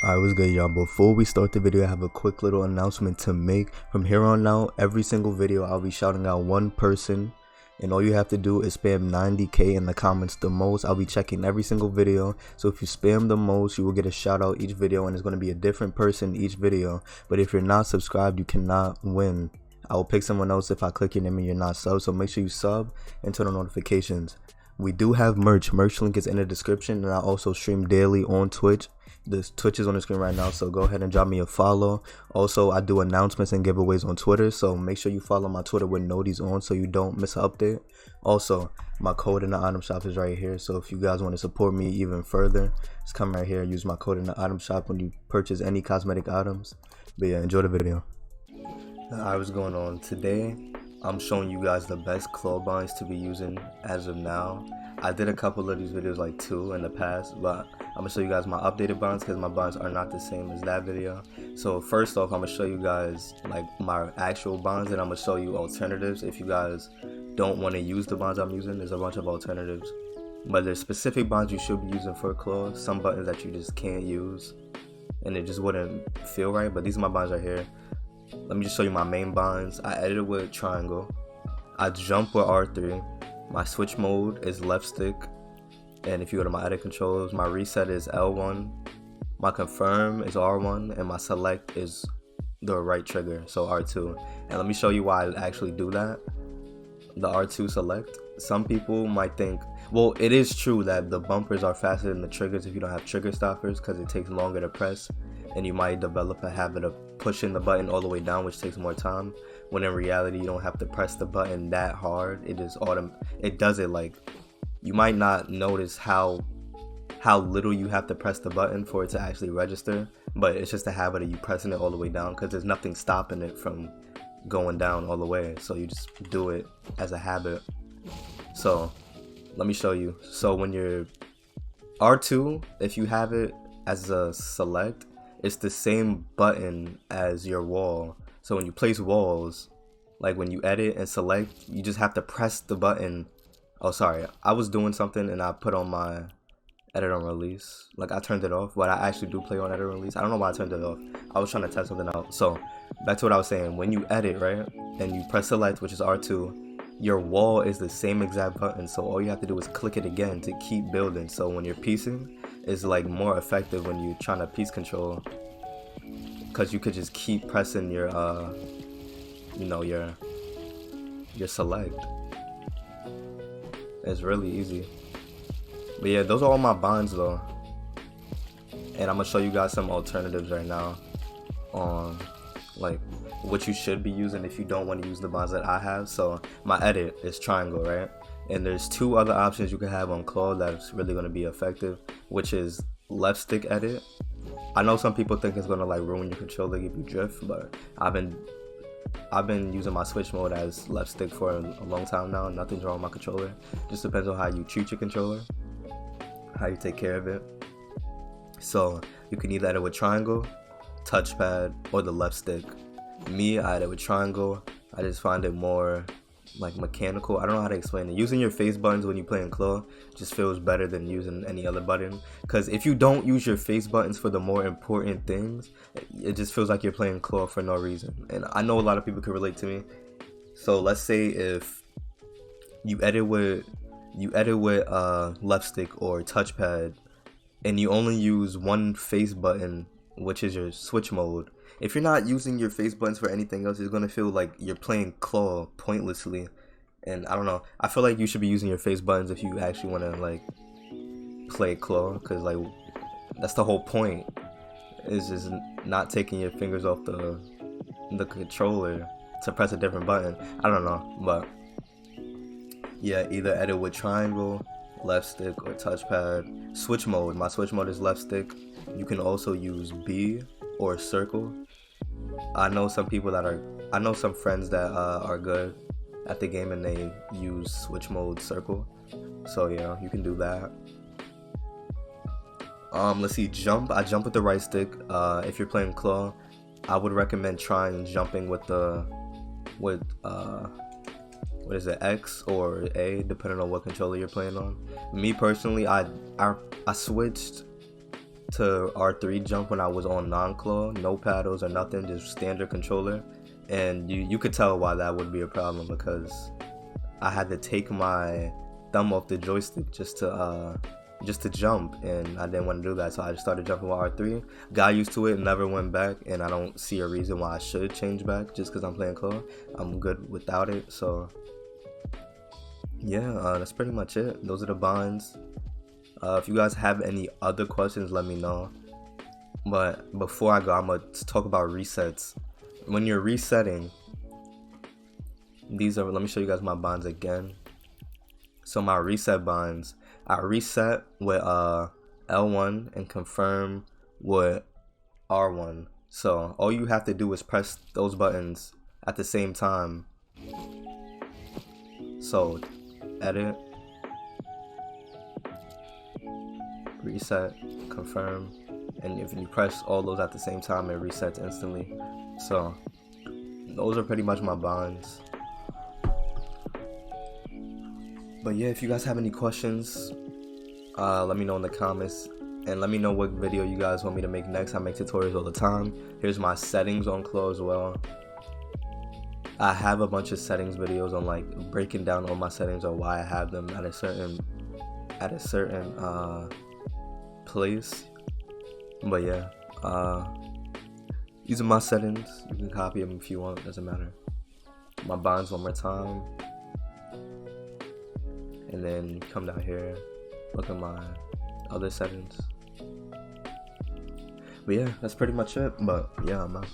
Alright, what's good, y'all? Before we start the video, I have a quick little announcement to make. From here on out, every single video I'll be shouting out one person, and all you have to do is spam 90k in the comments the most. I'll be checking every single video, so if you spam the most, you will get a shout out each video, and it's going to be a different person each video. But if you're not subscribed, you cannot win. I will pick someone else if I click your name and you're not sub, so make sure you sub and turn on notifications. We do have merch link is in the description, and I also stream daily on Twitch. This Twitch is on the screen right now, so go ahead and drop me a follow. Also, I do announcements and giveaways on Twitter, so make sure you follow my Twitter with noties on so you don't miss an update. Also, my code in the item shop is right here, so if you guys want to support me even further, just come right here and use my code in the item shop when you purchase any cosmetic items. But yeah, enjoy the video. Alright, what's going on? Today, I'm showing you guys the best claw binds to be using as of now. I did a couple of these videos, like 2 in the past, but I'm gonna show you guys my updated bonds because my bonds are not the same as that video. So first off, I'm gonna show you guys like my actual bonds, and I'm gonna show you alternatives. If you guys don't want to use the bonds I'm using, there's a bunch of alternatives, but there's specific bonds you should be using for claw, some buttons that you just can't use and it just wouldn't feel right. But these are my bonds right here. Let me just show you my main bonds. I edited with triangle, I jump with R3, my switch mode is left stick, and if you go to my edit controls, my reset is L1, my confirm is R1, and my select is the right trigger, so R2. And let me show you why I actually do that. The R2 select, some people might think, well, it is true that the bumpers are faster than the triggers if you don't have trigger stoppers, because it takes longer to press, and you might develop a habit of pushing the button all the way down, which takes more time, when in reality you don't have to press the button that hard. It just it does it like, you might not notice how little you have to press the button for it to actually register, but it's just a habit of you pressing it all the way down because there's nothing stopping it from going down all the way, so you just do it as a habit. So let me show you. So when you're R2, if you have it as a select, it's the same button as your wall. So when you place walls, like when you edit and select, you just have to press the button. Oh, sorry, I was doing something and I put on my edit on release, like I turned it off, but I actually do play on edit release. I don't know why I turned it off. I was trying to test something out. So back to what I was saying, when you edit, right, and you press select, which is R2, your wall is the same exact button, so all you have to do is click it again to keep building. So when you're piecing, it's like more effective when you're trying to piece control, because you could just keep pressing your you know, your select. It's really easy. But yeah, those are all my bonds though, and I'm gonna show you guys some alternatives right now on like what you should be using if you don't want to use the bonds that I have. So my edit is triangle, right, and there's 2 other options you can have on claw that's really going to be effective, which is left stick edit. I know some people think it's going to like ruin your controller, give you drift, but I've been using my switch mode as left stick for a long time now. Nothing's wrong with my controller. Just depends on how you treat your controller, how you take care of it. So you can either edit with triangle, touchpad, or the left stick. Me, I edit with triangle. I just find it more like mechanical. I don't know how to explain it. Using your face buttons when you play in claw just feels better than using any other button, because if you don't use your face buttons for the more important things, it just feels like you're playing claw for no reason. And I know a lot of people can relate to me. So let's say if you edit with left stick or touchpad, and you only use one face button, which is your switch mode. If you're not using your face buttons for anything else, it's gonna feel like you're playing claw pointlessly. And I don't know, I feel like you should be using your face buttons if you actually want to like play claw, because like that's the whole point, is just not taking your fingers off the controller to press a different button. I don't know, but yeah, either edit with triangle, left stick, or touchpad. Switch mode, my switch mode is left stick. You can also use B or circle. I know some friends that are good at the game and they use switch mode circle. So yeah, you can do that. Let's see, jump. I jump with the right stick. If you're playing claw, I would recommend trying jumping with what is it, X or A, depending on what controller you're playing on. Me personally, I switched to R3 jump when I was on non-claw, no paddles or nothing, just standard controller. And you could tell why that would be a problem, because I had to take my thumb off the joystick just to jump, and I didn't want to do that, so I just started jumping with R3. Got used to it, never went back, and I don't see a reason why I should change back just because I'm playing claw. I'm good without it, so yeah, that's pretty much it. Those are the binds. If you guys have any other questions, let me know. But before I go, I'm gonna talk about resets. When you're resetting, these are, let me show you guys my binds again. So my reset binds, I reset with L1 and confirm with R1. So all you have to do is press those buttons at the same time. So edit, reset, confirm, and if you press all those at the same time, it resets instantly. So those are pretty much my binds. But yeah, if you guys have any questions, let me know in the comments, and let me know what video you guys want me to make next. I make tutorials all the time. Here's my settings on claw as well. I have a bunch of settings videos on like breaking down all my settings or why I have them at a certain place. But yeah, these are my settings. You can copy them if you want, doesn't matter. My binds one more time, and then come down here, look at my other settings. But yeah, that's pretty much it. But yeah, I'm out.